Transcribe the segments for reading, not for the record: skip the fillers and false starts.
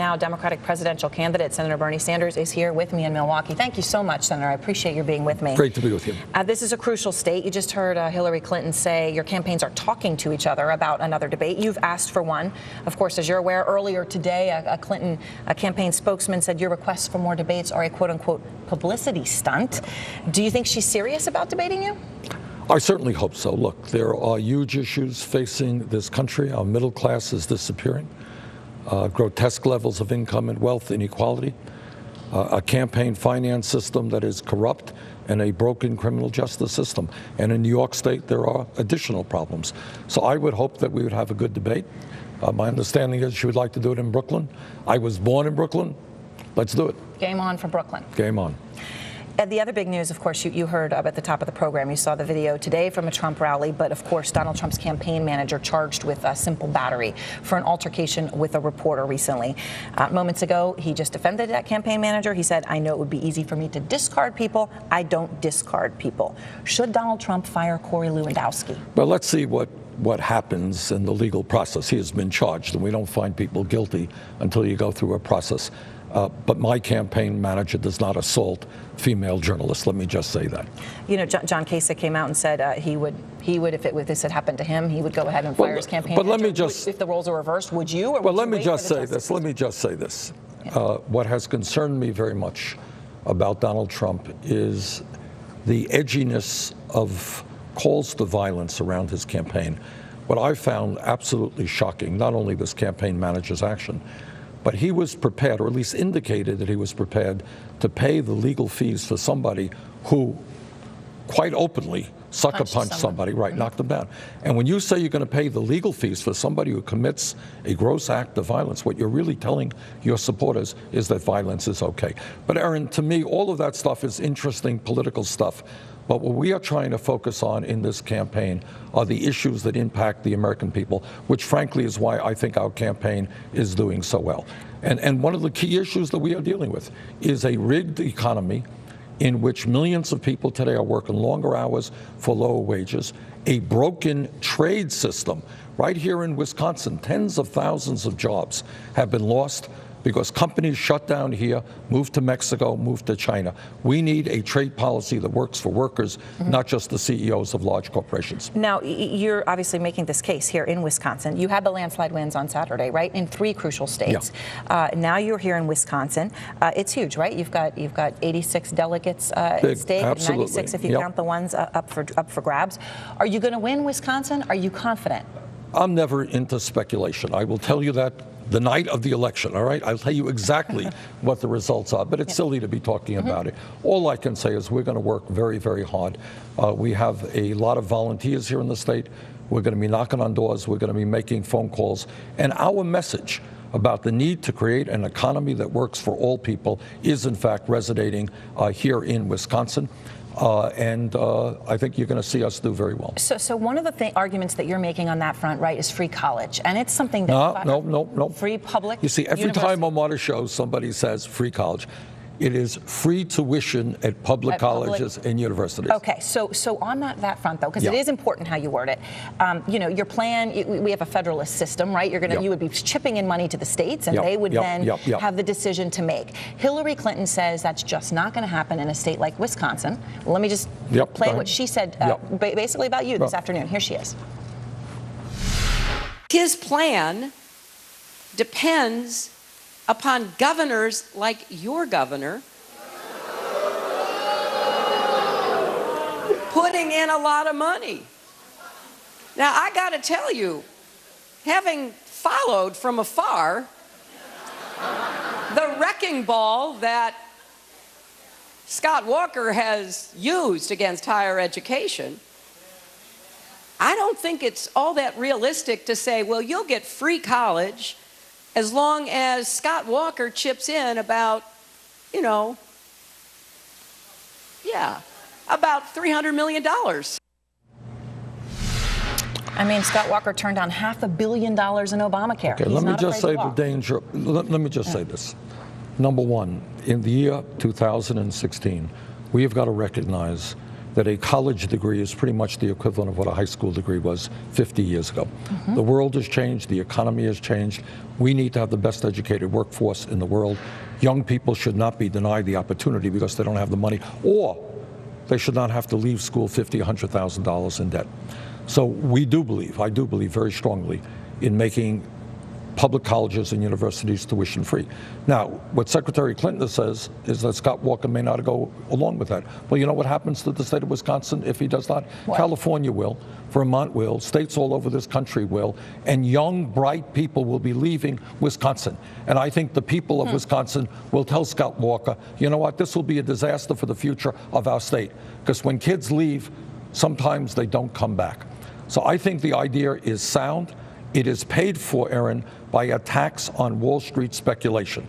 now Democratic presidential candidate, Senator Bernie Sanders, is here with me in Milwaukee. Thank you so much, Senator. I appreciate your being with me. Great to be with you. This is a crucial state. You just heard Hillary Clinton say your campaigns are talking to each other about another debate. You've asked for one. Of course, as you're aware, earlier today, a Clinton campaign spokesman said your requests for more debates are a quote-unquote publicity stunt. Do you think she's serious about debating you? I certainly hope so. Look, there are huge issues facing this country. Our middle class is disappearing. Grotesque levels of income and wealth inequality. A campaign finance system that is corrupt, and a broken criminal justice system. And in New York State, there are additional problems. So I would hope that we would have a good debate. My understanding is she would like to do it in Brooklyn. I was born in Brooklyn. Let's do it. Game on for Brooklyn. Game on. The other big news, of course, you heard at the top of the program. You saw the video today from a Trump rally, but of course, Donald Trump's campaign manager charged with a simple battery for an altercation with a reporter recently. Moments ago, he just defended that campaign manager. He said, "I know it would be easy for me to discard people. I don't discard people." Should Donald Trump fire Corey Lewandowski? Well, let's see what happens in the legal process. He has been charged, and we don't find people guilty until you go through a process. But my campaign manager does not assault female journalists. Let me just say that. You know, John Kasich came out and said he would, if this had happened to him, he would go ahead and fire his campaign manager. Let me just, if the roles are reversed, would you? Or well, would let you me wait just for say the this. Let me just say this. What has concerned me very much about Donald Trump is the edginess of calls to violence around his campaign. What I found absolutely shocking, not only this campaign manager's action, but he was prepared, or at least indicated that he was prepared, to pay the legal fees for somebody who quite openly sucker-punched somebody, right, knocked them down. And when you say you're going to pay the legal fees for somebody who commits a gross act of violence, what you're really telling your supporters is that violence is okay. But Aaron, to me, all of that stuff is interesting political stuff. But what we are trying to focus on in this campaign are the issues that impact the American people, which frankly is why I think our campaign is doing so well. And one of the key issues that we are dealing with is a rigged economy in which millions of people today are working longer hours for lower wages, a broken trade system. Right here in Wisconsin, tens of thousands of jobs have been lost because companies shut down here, moved to Mexico, moved to China. We need a trade policy that works for workers, not just the CEOs of large corporations. Now, you're obviously making this case here in Wisconsin. You had the landslide wins on Saturday, right, in 3 crucial states. Yeah. Now you're here in Wisconsin. It's huge, right? You've got 86 delegates at stake, absolutely. 96 if you count the ones up for grabs. Are you going to win Wisconsin? Are you confident? I'm never into speculation. I will tell you that the night of the election, all right? I'll tell you exactly what the results are, but it's silly to be talking about it. All I can say is we're going to work very, very hard. We have a lot of volunteers here in the state. We're going to be knocking on doors. We're going to be making phone calls. And our message about the need to create an economy that works for all people is, in fact, resonating here in Wisconsin. And I think you're going to see us do very well. So one of the arguments that you're making on that front, right, is free college. And it's something that... No. Free public You see, every time I'm on a show, somebody says free college. It is free tuition at public colleges and universities. Okay, so on that front, though, because it is important how you word it, you know, your plan, we have a federalist system, right? You would be chipping in money to the states, and they would then have the decision to make. Hillary Clinton says that's just not going to happen in a state like Wisconsin. Well, let me just play what she said basically about you this afternoon. Here she is. His plan depends upon governors like your governor putting in a lot of money. Now, I got to tell you, having followed from afar the wrecking ball that Scott Walker has used against higher education, I don't think it's all that realistic to say, well, you'll get free college as long as Scott Walker chips in about, you know, about $300 million. I mean, Scott Walker turned down $500 million in Obamacare. Okay, let me just say the danger. Let me just say this. Number one, in the year 2016, we have got to recognize that a college degree is pretty much the equivalent of what a high school degree was 50 years ago. The world has changed, the economy has changed. We need to have the best educated workforce in the world. Young people should not be denied the opportunity because they don't have the money, or they should not have to leave school $50,000, $100,000 in debt. So we do believe, I do believe very strongly in making public colleges and universities tuition free. Now, what Secretary Clinton says is that Scott Walker may not go along with that. Well, you know what happens to the state of Wisconsin if he does not? What? California will, Vermont will, states all over this country will, and young, bright people will be leaving Wisconsin. And I think the people of Wisconsin will tell Scott Walker, you know what, this will be a disaster for the future of our state. Because when kids leave, sometimes they don't come back. So I think the idea is sound. It is paid for, Aaron, by a tax on Wall Street speculation.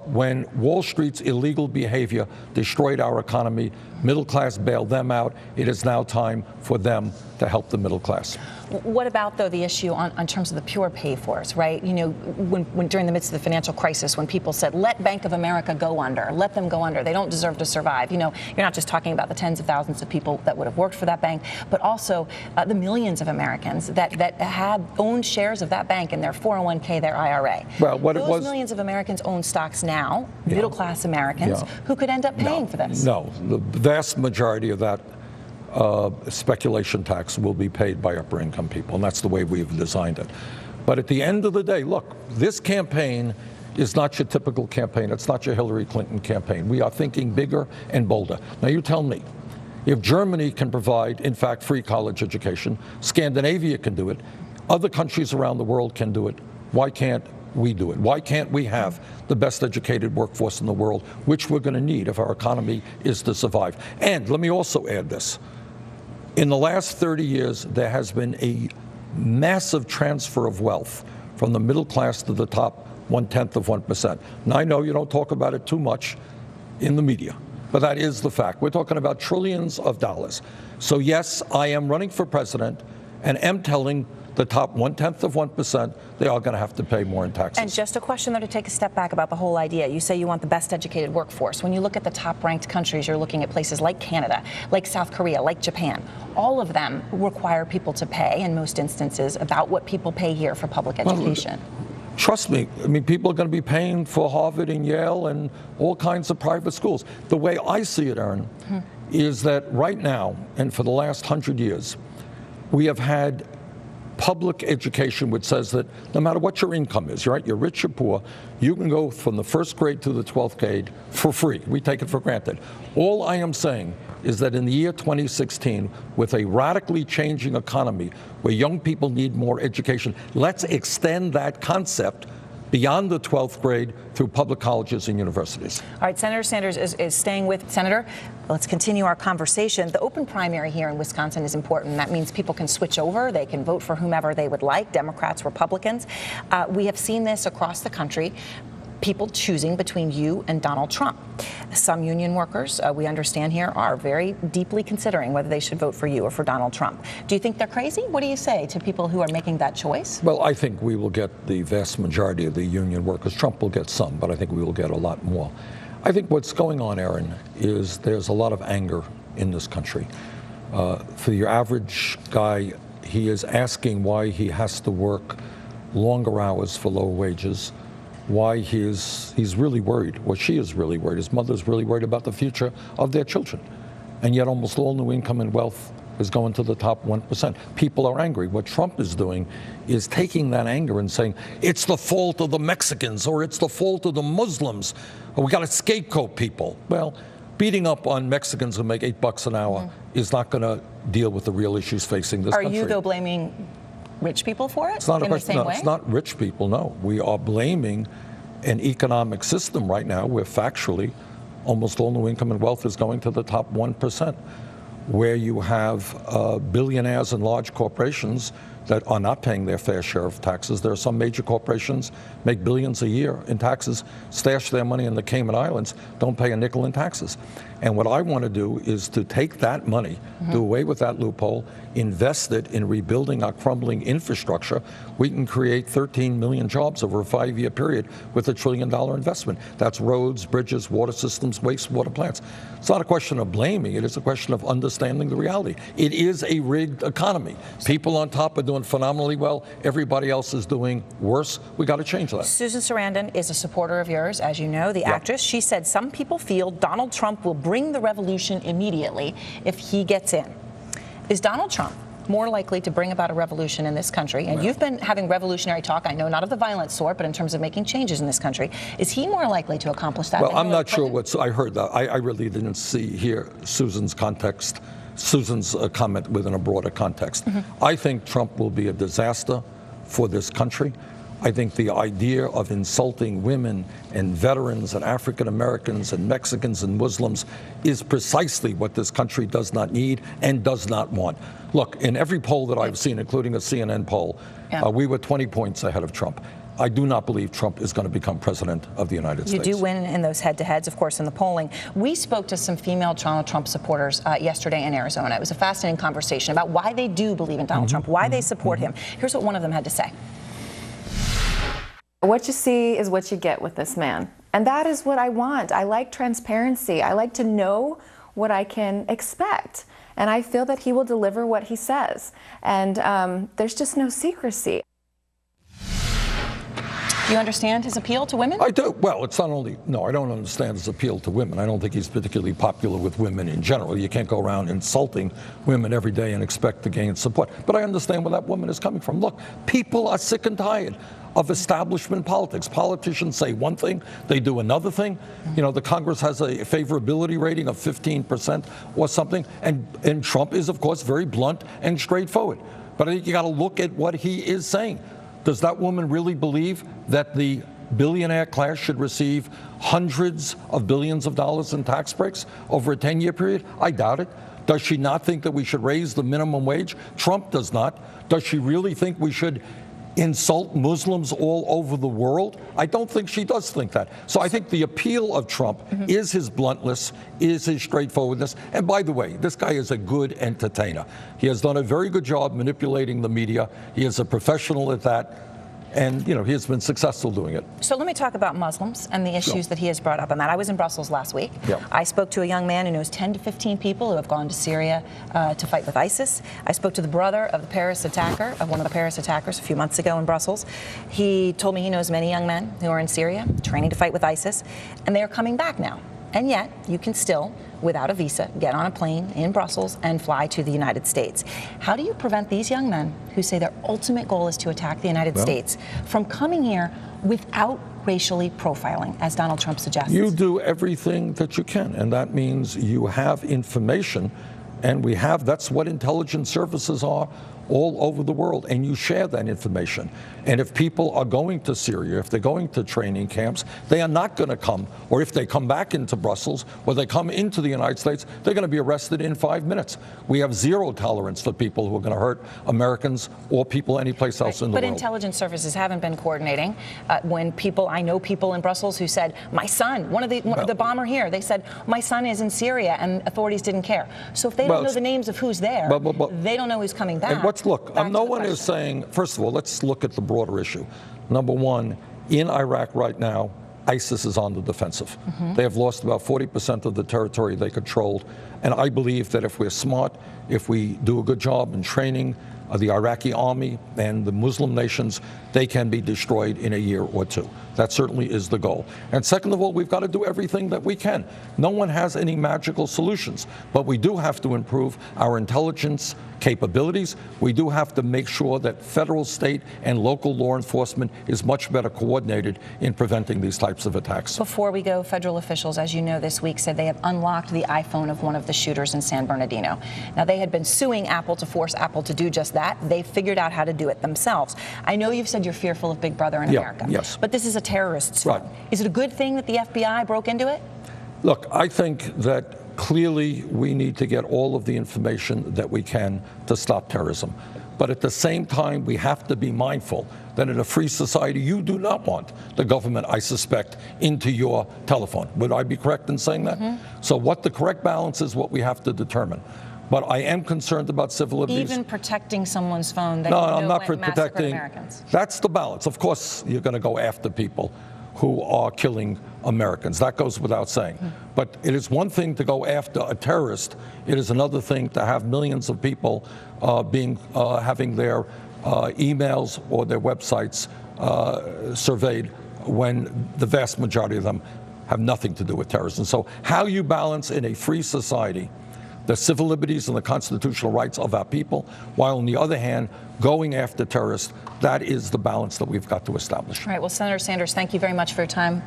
When Wall Street's illegal behavior destroyed our economy, middle class bailed them out. It is now time for them to help the middle class. What about, though, the issue on terms of the pure pay-fors, right? You know, when during the midst of the financial crisis, when people said, let Bank of America go under, let them go under, they don't deserve to survive. You know, you're not just talking about the tens of thousands of people that would have worked for that bank, but also the millions of Americans that had owned shares of that bank in their 401k, their IRA. Well, what Those it was, millions of Americans own stocks now, Yeah. middle-class Americans, Yeah. who could end up paying for this. No, the vast majority of that speculation tax will be paid by upper income people, and that's the way we've designed it. But at the end of the day, look, this campaign is not your typical campaign. It's not your Hillary Clinton campaign. We are thinking bigger and bolder. Now you tell me, if Germany can provide, in fact, free college education, Scandinavia can do it, other countries around the world can do it, why can't we do it? Why can't we have the best educated workforce in the world, which we're going to need if our economy is to survive? And let me also add this. In the last 30 years, there has been a massive transfer of wealth from the middle class to the top 1/10%. Now, I know you don't talk about it too much in the media, but that is the fact. We're talking about trillions of dollars. So yes, I am running for president and am telling the top 1/10% they are going to have to pay more in taxes. And just a question, though, to take a step back about the whole idea. You say you want the best educated workforce. When you look at the top-ranked countries, you're looking at places like Canada, like South Korea, like Japan. All of them require people to pay, in most instances, about what people pay here for public education. Trust me, I mean, people are going to be paying for Harvard and Yale and all kinds of private schools. The way I see it, Aaron, is that right now, and for the last 100 years, we have had public education which says that no matter what your income is, right, you're rich or poor, you can go from the first grade to the 12th grade for free. We take it for granted. All I am saying is that in the year 2016, with a radically changing economy where young people need more education, let's extend that concept beyond the 12th grade through public colleges and universities. All right, Senator Sanders is staying with. Senator, let's continue our conversation. The open primary here in Wisconsin is important. That means people can switch over. They can vote for whomever they would like, Democrats, Republicans. We have seen this across the country. People choosing between you and Donald Trump. Some union workers, we understand here, are very deeply considering whether they should vote for you or for Donald Trump. Do you think they're crazy? What do you say to people who are making that choice? Well, I think we will get the vast majority of the union workers. Trump will get some, but I think we will get a lot more. I think what's going on, Aaron, is there's a lot of anger in this country. For your average guy, he is asking why he has to work longer hours for lower wages, why he's really worried, or she is really worried. His mother's really worried about the future of their children. And yet almost all new income and wealth is going to the top 1%. People are angry. What Trump is doing is taking that anger and saying, it's the fault of the Mexicans, or it's the fault of the Muslims, or we got to scapegoat people. Well, beating up on Mexicans who make $8 an hour is not going to deal with the real issues facing this country. Are you, though, blaming rich people for it? It's not a in the question. same No, way? it's not rich people. No, we are blaming an economic system right now where factually almost all new income and wealth is going to the top 1%, where you have billionaires and large corporations that are not paying their fair share of taxes. There are some major corporations make billions a year in taxes, stash their money in the Cayman Islands, don't pay a nickel in taxes. And what I want to do is to take that money, do away with that loophole, invest it in rebuilding our crumbling infrastructure. We can create 13 million jobs over a 5-year period with $1 trillion investment. That's roads, bridges, water systems, wastewater plants. It's not a question of blaming it. It's a question of understanding the reality. It is a rigged economy. People on top are doing phenomenally well. Everybody else is doing worse. We got to change that. Susan Sarandon is a supporter of yours, as you know, the actress. She said some people feel Donald Trump will bring the revolution immediately if he gets in. Is Donald Trump more likely to bring about a revolution in this country? And you've been having revolutionary talk, I know, not of the violent sort, but in terms of making changes in this country. Is he more likely to accomplish that? Well, I'm not sure I heard that. I really didn't hear Susan's context, Susan's comment within a broader context. I think Trump will be a disaster for this country. I think the idea of insulting women and veterans and African Americans and Mexicans and Muslims is precisely what this country does not need and does not want. Look, in every poll that I've seen, including a CNN poll, we were 20 points ahead of Trump. I do not believe Trump is going to become president of the United States. You do win in those head-to-heads, of course, in the polling. We spoke to some female Donald Trump supporters yesterday in Arizona. It was a fascinating conversation about why they do believe in Donald Trump, why they support him. Here's what one of them had to say. What you see is what you get with this man. And that is what I want. I like transparency. I like to know what I can expect. And I feel that he will deliver what he says. And there's just no secrecy. Do you understand his appeal to women? I do. Well, it's not only, no, I don't understand his appeal to women. I don't think he's particularly popular with women in general. You can't go around insulting women every day and expect to gain support. But I understand where that woman is coming from. Look, people are sick and tired of establishment politics. Politicians say one thing, they do another thing. You know, the Congress has a favorability rating of 15% or something. And Trump is, of course, very blunt and straightforward. But I think you got to look at what he is saying. Does that woman really believe that the billionaire class should receive hundreds of billions of dollars in tax breaks over a 10-year period? I doubt it. Does she not think that we should raise the minimum wage? Trump does not. Does she really think we should insult Muslims all over the world? I don't think she does think that. So I think the appeal of Trump is his bluntness, is his straightforwardness. And by the way, this guy is a good entertainer. He has done a very good job manipulating the media. He is a professional at that. And, you know, he has been successful doing it. So let me talk about Muslims and the issues that he has brought up on that. I was in Brussels last week. I spoke to a young man who knows 10 to 15 people who have gone to Syria to fight with ISIS. I spoke to the brother of the Paris attacker, of one of the Paris attackers a few months ago in Brussels. He told me he knows many young men who are in Syria training to fight with ISIS, and they are coming back now. And yet, you can still, without a visa, get on a plane in Brussels and fly to the United States. How do you prevent these young men who say their ultimate goal is to attack the United States from coming here without racially profiling, as Donald Trump suggests? You do everything that you can, and that means you have information, and that's what intelligence services are all over the world, and you share that information. And if people are going to Syria, if they're going to training camps, they are not going to come, or if they come back into Brussels, or they come into the United States, they're going to be arrested in 5 minutes. We have zero tolerance for people who are going to hurt Americans or people anyplace else in the world. But intelligence services haven't been coordinating. I know people in Brussels who said, my son, the bomber here, they said, my son is in Syria, and authorities didn't care. So if they don't know the names of who's there, they don't know who's coming back. Look, no one is saying, first of all, let's look at the broader issue. Number one, in Iraq right now, ISIS is on the defensive. They have lost about 40% of the territory they controlled. And I believe that if we're smart, if we do a good job in training the Iraqi army and the Muslim nations, they can be destroyed in a year or two. That certainly is the goal. And second of all, we've got to do everything that we can. No one has any magical solutions, but we do have to improve our intelligence capabilities. We do have to make sure that federal, state, and local law enforcement is much better coordinated in preventing these types of attacks. Before we go, federal officials, as you know, this week said they have unlocked the iPhone of one of the shooters in San Bernardino. Now, they had been suing Apple to force Apple to do just that. They figured out how to do it themselves. I know you've said you're fearful of Big Brother in America. Yes. But this is a terrorist's phone. Is it a good thing that the FBI broke into it? Look, I think that clearly we need to get all of the information that we can to stop terrorism. But at the same time, we have to be mindful that in a free society, you do not want the government, I suspect, into your telephone. Would I be correct in saying that? So what the correct balance is, what we have to determine. But I am concerned about civil liberties. Even protecting someone's phone that No, you know I'm not went massacred protecting. Americans. That's the balance. Of course, you're going to go after people who are killing Americans. That goes without saying. But it is one thing to go after a terrorist. It is another thing to have millions of people having their emails or their websites surveyed when the vast majority of them have nothing to do with terrorism. So how you balance in a free society the civil liberties and the constitutional rights of our people, while on the other hand, going after terrorists, that is the balance that we've got to establish. All right, well, Senator Sanders, thank you very much for your time.